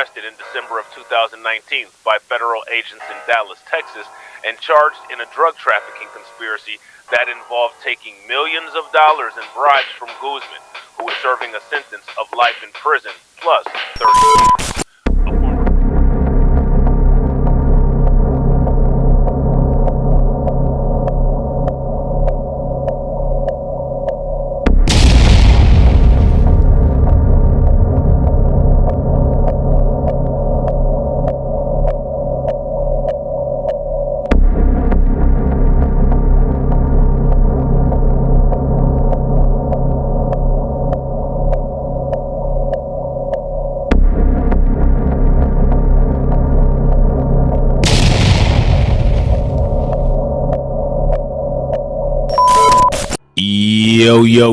arrested in December of 2019 by federal agents in Dallas, Texas, and charged in a drug trafficking conspiracy that involved taking millions of dollars in bribes from Guzman, who is serving a sentence of life in prison plus 30 years.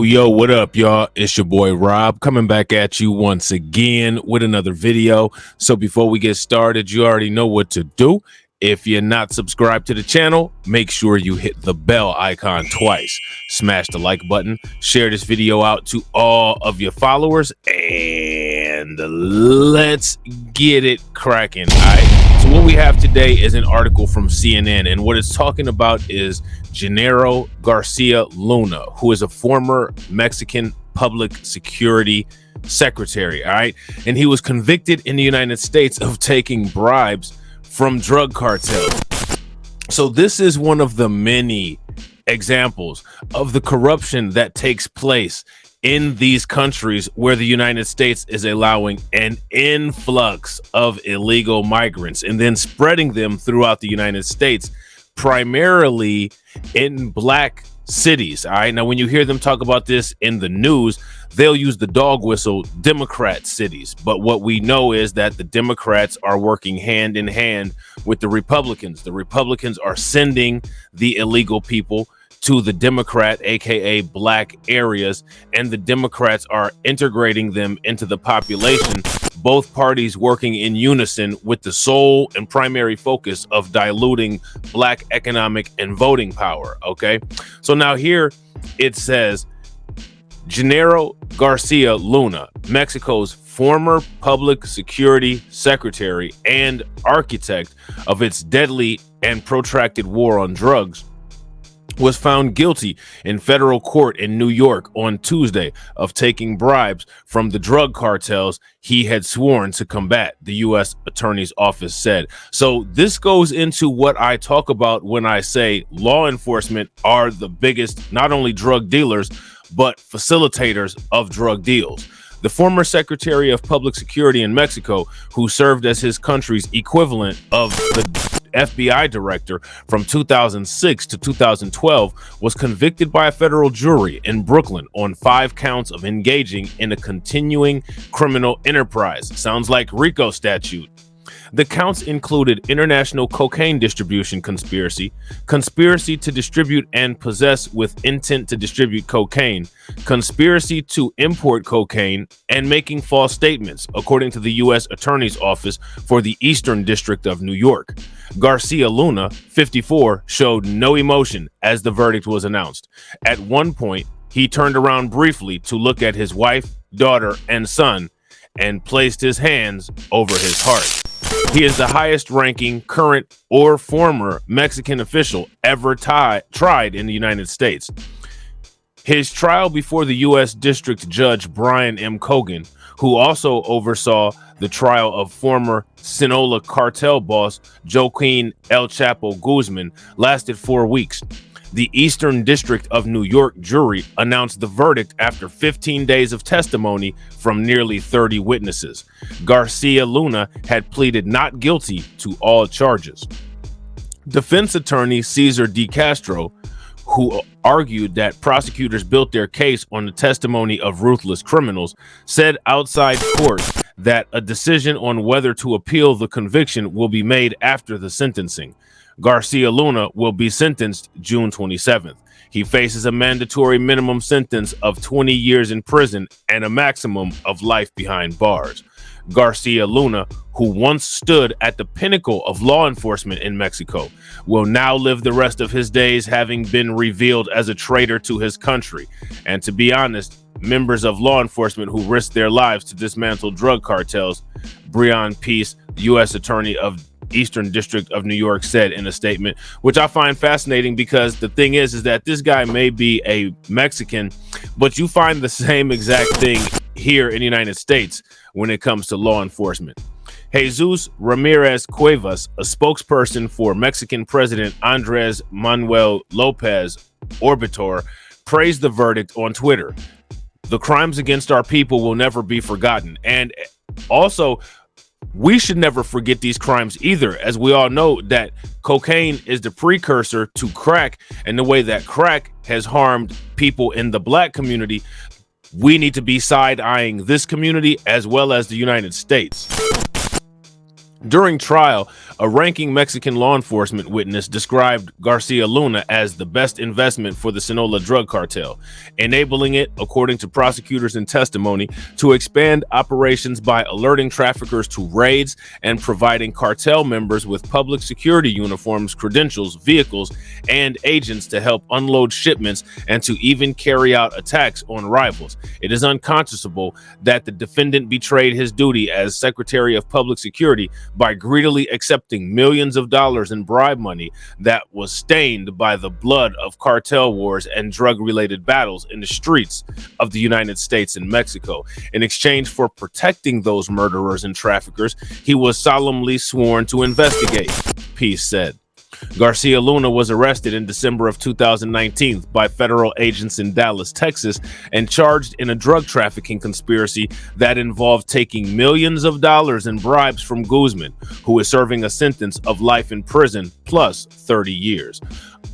Yo, what up, y'all? It's your boy Rob coming back at you once again with another video. So before we get started, you already know what to do. If you're not subscribed to the channel, make sure you hit the bell icon twice. Smash the like button, share this video out to all of your followers, and let's get it cracking. All right. So what we have today is an article from CNN, and what it's talking about is Genaro García Luna, who is a former Mexican public security secretary. All right. And he was convicted in the United States of taking bribes from drug cartels. So this is one of the many examples of the corruption that takes place in these countries where the United States is allowing an influx of illegal migrants and then spreading them throughout the United States, primarily in black cities. All right. Now, when you hear them talk about this in the news, they'll use the dog whistle Democrat cities. But what we know is that the Democrats are working hand in hand with the Republicans. The Republicans are sending the illegal people to the Democrat, aka black areas, and the Democrats are integrating them into the population, both parties working in unison with the sole and primary focus of diluting black economic and voting power. Okay, so now here it says Genaro García Luna, Mexico's former public security secretary and architect of its deadly and protracted war on drugs, was found guilty in federal court in New York on Tuesday of taking bribes from the drug cartels he had sworn to combat, the U.S. Attorney's Office said. So this goes into what I talk about when I say law enforcement are the biggest, not only drug dealers, but facilitators of drug deals. The former Secretary of Public Security in Mexico, who served as his country's equivalent of the FBI director from 2006 to 2012, was convicted by a federal jury in Brooklyn on 5 counts of engaging in a continuing criminal enterprise. Sounds like RICO statute. The counts included international cocaine distribution conspiracy, conspiracy to distribute and possess with intent to distribute cocaine, conspiracy to import cocaine, and making false statements, according to the U.S. Attorney's Office for the Eastern District of New York. Garcia Luna, 54, showed no emotion as the verdict was announced. At one point, he turned around briefly to look at his wife, daughter, and son, and placed his hands over his heart. He is the highest ranking current or former Mexican official ever tried in the United States. His trial before the U.S. District Judge Brian M. Cogan, who also oversaw the trial of former Sinaloa cartel boss Joaquin El Chapo Guzman, lasted 4 weeks. The Eastern District of New York jury announced the verdict after 15 days of testimony from nearly 30 witnesses. Garcia Luna had pleaded not guilty to all charges. Defense attorney Cesar De Castro, who argued that prosecutors built their case on the testimony of ruthless criminals, said outside court that a decision on whether to appeal the conviction will be made after the sentencing. Garcia Luna will be sentenced June 27th. He faces a mandatory minimum sentence of 20 years in prison and a maximum of life behind bars. Garcia Luna, who once stood at the pinnacle of law enforcement in Mexico, will now live the rest of his days having been revealed as a traitor to his country. And to be honest, members of law enforcement who risked their lives to dismantle drug cartels Breon Peace, the U.S. Attorney of Eastern District of New York, said in a statement, which I find fascinating because the thing is that this guy may be a Mexican, but you find the same exact thing here in the United States when it comes to law enforcement. Jesus Ramirez Cuevas, a spokesperson for Mexican President Andres Manuel Lopez Obrador, praised the verdict on Twitter. The crimes against our people will never be forgotten. And also, we should never forget these crimes either, as we all know that cocaine is the precursor to crack, and the way that crack has harmed people in the black community, we need to be side-eyeing this community as well as the United States. During trial, a ranking Mexican law enforcement witness described Garcia Luna as the best investment for the Sinaloa drug cartel, enabling it, according to prosecutors in testimony, to expand operations by alerting traffickers to raids and providing cartel members with public security uniforms, credentials, vehicles, and agents to help unload shipments and to even carry out attacks on rivals. It is unconscionable that the defendant betrayed his duty as Secretary of Public Security by greedily accepting millions of dollars in bribe money that was stained by the blood of cartel wars and drug-related battles in the streets of the United States and Mexico. In exchange for protecting those murderers and traffickers, he was solemnly sworn to investigate, Peace said. Garcia Luna was arrested in December of 2019 by federal agents in Dallas, Texas, and charged in a drug trafficking conspiracy that involved taking millions of dollars in bribes from Guzman, who is serving a sentence of life in prison plus 30 years.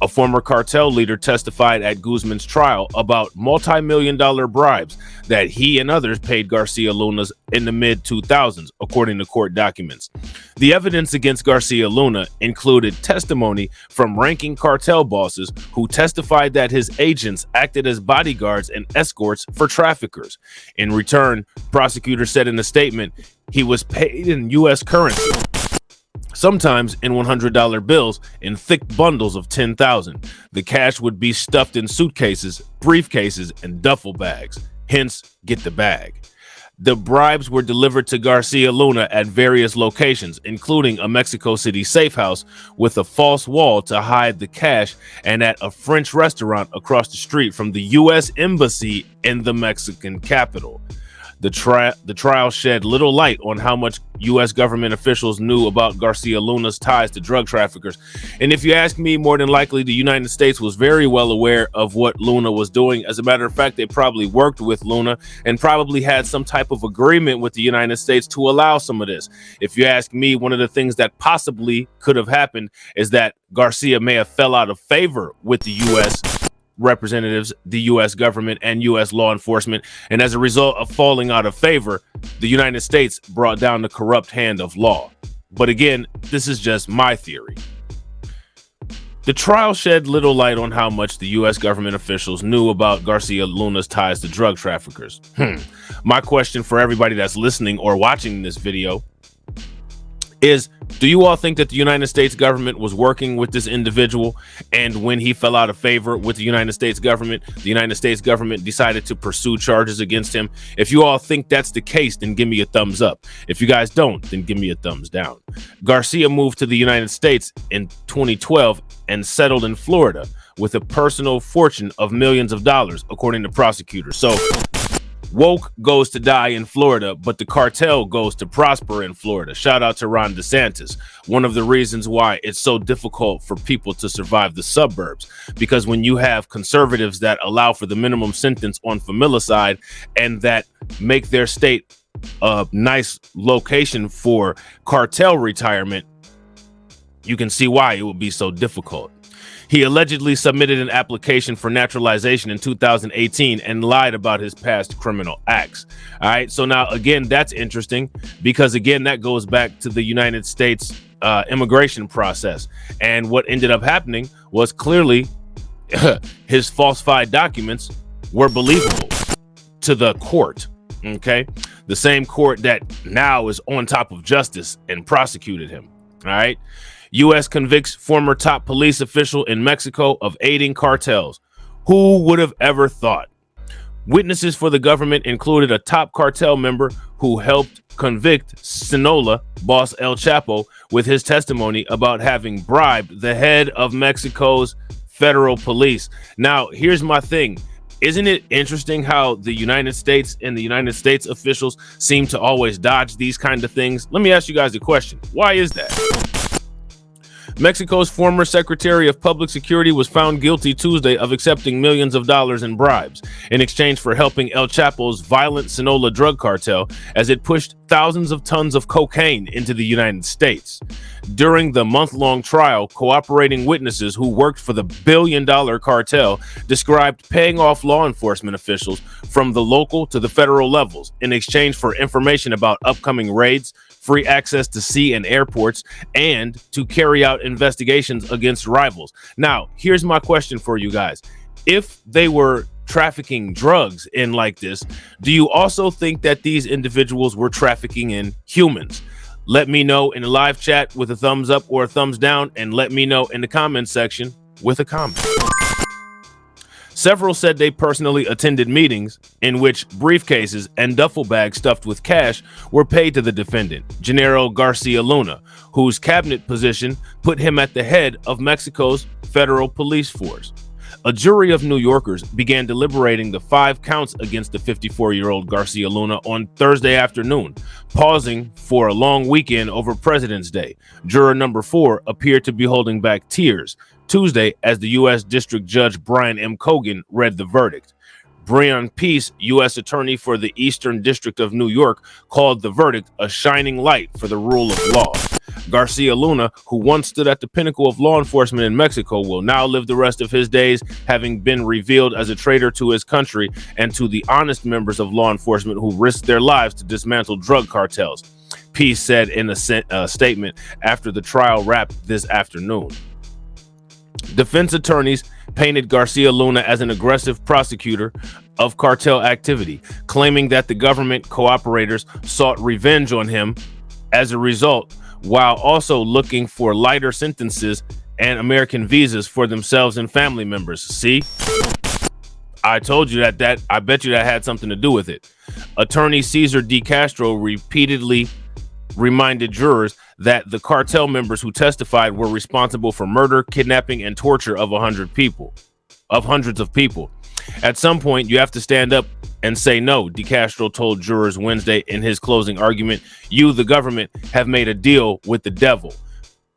A former cartel leader testified at Guzman's trial about multi-million-dollar bribes that he and others paid Garcia Luna in the mid-2000s, according to court documents. The evidence against Garcia Luna included testimony from ranking cartel bosses who testified that his agents acted as bodyguards and escorts for traffickers. In return, prosecutors said in a statement, he was paid in U.S. currency, sometimes in $100 bills in thick bundles of 10,000. The cash would be stuffed in suitcases, briefcases, and duffel bags. Hence, get the bag. The bribes were delivered to Garcia Luna at various locations, including a Mexico City safe house with a false wall to hide the cash, and at a French restaurant across the street from the U.S. Embassy in the Mexican capital. The trial shed little light on how much U.S. government officials knew about Garcia Luna's ties to drug traffickers. And if you ask me, more than likely, the United States was very well aware of what Luna was doing. As a matter of fact, they probably worked with Luna and probably had some type of agreement with the United States to allow some of this. If you ask me, one of the things that possibly could have happened is that Garcia may have fell out of favor with the U.S. representatives, the U.S. government, and U.S. law enforcement, and as a result of falling out of favor, the United States brought down the corrupt hand of law. But again, this is just my theory. The trial shed little light on how much the U.S. government officials knew about Garcia Luna's ties to drug traffickers. My question for everybody that's listening or watching this video is, do you all think that the United States government was working with this individual, and when he fell out of favor with the United States government decided to pursue charges against him? If you all think that's the case, then give me a thumbs up. If you guys don't, then give me a thumbs down. Garcia moved to the United States in 2012 and settled in Florida with a personal fortune of millions of dollars, according to prosecutors. So woke goes to die in Florida, but the cartel goes to prosper in Florida. Shout out to Ron DeSantis. One of the reasons why it's so difficult for people to survive the suburbs, because when you have conservatives that allow for the minimum sentence on familicide and that make their state a nice location for cartel retirement, you can see why it would be so difficult. He allegedly submitted an application for naturalization in 2018 and lied about his past criminal acts. All right, so now again, that's interesting because again, that goes back to the United States immigration process. And what ended up happening was clearly his falsified documents were believable to the court. Okay, the same court that now is on top of justice and prosecuted him. All right. U.S. convicts former top police official in Mexico of aiding cartels. Who would have ever thought? Witnesses for the government included a top cartel member who helped convict Sinaloa boss El Chapo with his testimony about having bribed the head of Mexico's federal police. Now, here's my thing. Isn't it interesting how the United States and the United States officials seem to always dodge these kind of things? Let me ask you guys a question. Why is that? Mexico's former Secretary of Public Security was found guilty Tuesday of accepting millions of dollars in bribes in exchange for helping El Chapo's violent Sinaloa drug cartel as it pushed thousands of tons of cocaine into the United States. During the month-long trial, cooperating witnesses who worked for the billion-dollar cartel described paying off law enforcement officials from the local to the federal levels in exchange for information about upcoming raids, free access to sea and airports, and to carry out investigations against rivals. Now, here's my question for you guys. If they were trafficking drugs in like this, do you also think that these individuals were trafficking in humans? Let me know in the live chat with a thumbs up or a thumbs down, and let me know in the comment section with a comment. Several said they personally attended meetings in which briefcases and duffel bags stuffed with cash were paid to the defendant, Genaro García Luna, whose cabinet position put him at the head of Mexico's federal police force. A jury of New Yorkers began deliberating the 5 counts against the 54-year-old Garcia Luna on Thursday afternoon, pausing for a long weekend over President's Day. Juror number 4 appeared to be holding back tears Tuesday as the U.S. District Judge Brian M. Cogan read the verdict. Brian Peace, U.S. Attorney for the Eastern District of New York, called the verdict a shining light for the rule of law. Garcia Luna, who once stood at the pinnacle of law enforcement in Mexico, will now live the rest of his days having been revealed as a traitor to his country and to the honest members of law enforcement who risked their lives to dismantle drug cartels, Peace said in a statement after the trial wrapped this afternoon. Defense attorneys painted Garcia Luna as an aggressive prosecutor of cartel activity, claiming that the government cooperators sought revenge on him as a result, while also looking for lighter sentences and American visas for themselves and family members. See? I told you that I bet you that had something to do with it. Attorney Cesar D. Castro repeatedly reminded jurors that the cartel members who testified were responsible for murder, kidnapping, and torture of hundreds of people. At some point, you have to stand up and say no, De Castro told jurors Wednesday in his closing argument. You, the government, have made a deal with the devil.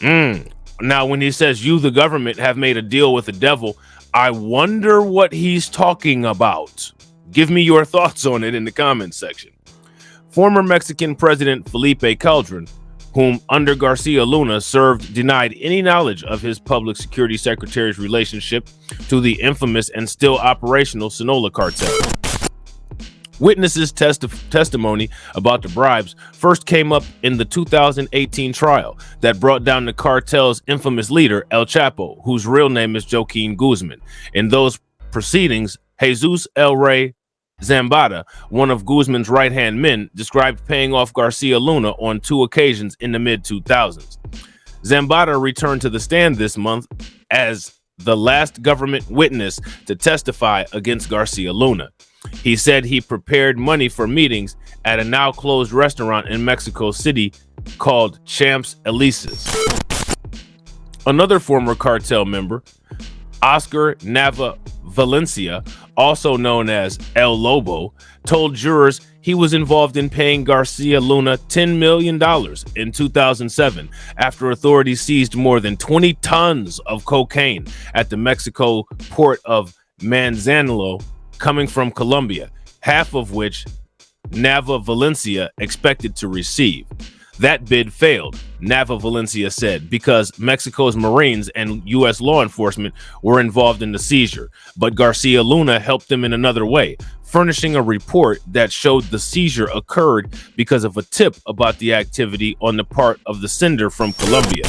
Now, when he says you, the government, have made a deal with the devil, I wonder what he's talking about. Give me your thoughts on it in the comments section. Former Mexican President Felipe Calderon, whom under Garcia Luna served, denied any knowledge of his public security secretary's relationship to the infamous and still operational Sinaloa cartel. Witnesses' testimony about the bribes first came up in the 2018 trial that brought down the cartel's infamous leader, El Chapo, whose real name is Joaquin Guzman. In those proceedings, Jesus El Rey Zambada, one of Guzman's right-hand men, described paying off Garcia Luna on 2 occasions in the mid-2000s. Zambada returned to the stand this month as the last government witness to testify against Garcia Luna. He said he prepared money for meetings at a now-closed restaurant in Mexico City called Champs Elysees. Another former cartel member, Oscar Nava Valencia, also known as El Lobo, told jurors he was involved in paying Garcia Luna $10 million in 2007 after authorities seized more than 20 tons of cocaine at the Mexico port of Manzanillo coming from Colombia, half of which Nava Valencia expected to receive. That bid failed, Nava Valencia said, because Mexico's Marines and U.S. law enforcement were involved in the seizure. But Garcia Luna helped them in another way, furnishing a report that showed the seizure occurred because of a tip about the activity on the part of the sender from Colombia.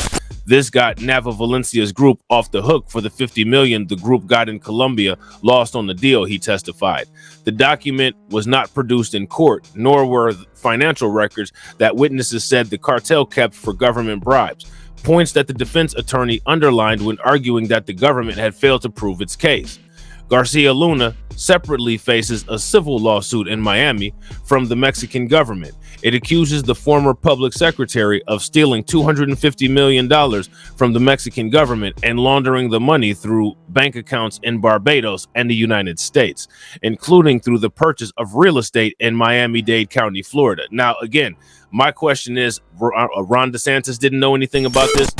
This got Nava Valencia's group off the hook for the $50 million the group got in Colombia lost on the deal, he testified. The document was not produced in court, nor were financial records that witnesses said the cartel kept for government bribes, points that the defense attorney underlined when arguing that the government had failed to prove its case. Garcia Luna separately faces a civil lawsuit in Miami from the Mexican government. It accuses the former public secretary of stealing $250 million from the Mexican government and laundering the money through bank accounts in Barbados and the United States, including through the purchase of real estate in Miami-Dade County, Florida. Now, again, my question is, Ron DeSantis didn't know anything about this?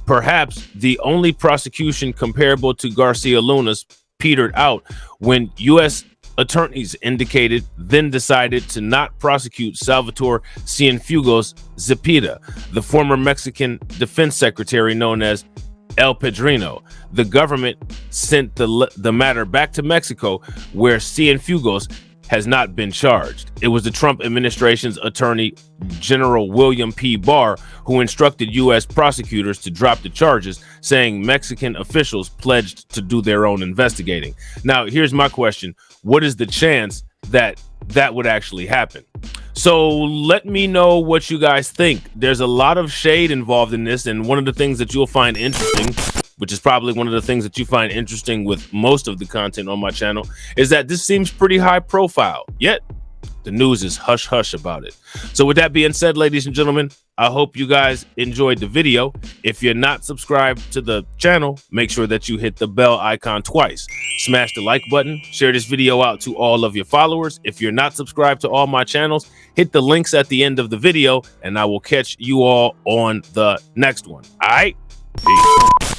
Perhaps the only prosecution comparable to Garcia Luna's petered out when U.S. attorneys decided to not prosecute Salvatore Cienfuegos Zepeda, the former Mexican defense secretary known as El Padrino. The government sent the matter back to Mexico, where Cienfuegos has not been charged. It was the Trump administration's attorney General William P. Barr who instructed U.S. prosecutors to drop the charges, saying Mexican officials pledged to do their own investigating. Now, here's my question. What is the chance that that would actually happen? So let me know what you guys think. There's a lot of shade involved in this, and one of the things that you'll find interesting, which is probably one of the things that you find interesting with most of the content on my channel, is that this seems pretty high profile, yet the news is hush hush about it. So with that being said, ladies and gentlemen, I hope you guys enjoyed the video. If you're not subscribed to the channel, make sure that you hit the bell icon twice. Smash the like button, share this video out to all of your followers. If you're not subscribed to all my channels, hit the links at the end of the video, and I will catch you all on the next one. All right? Peace.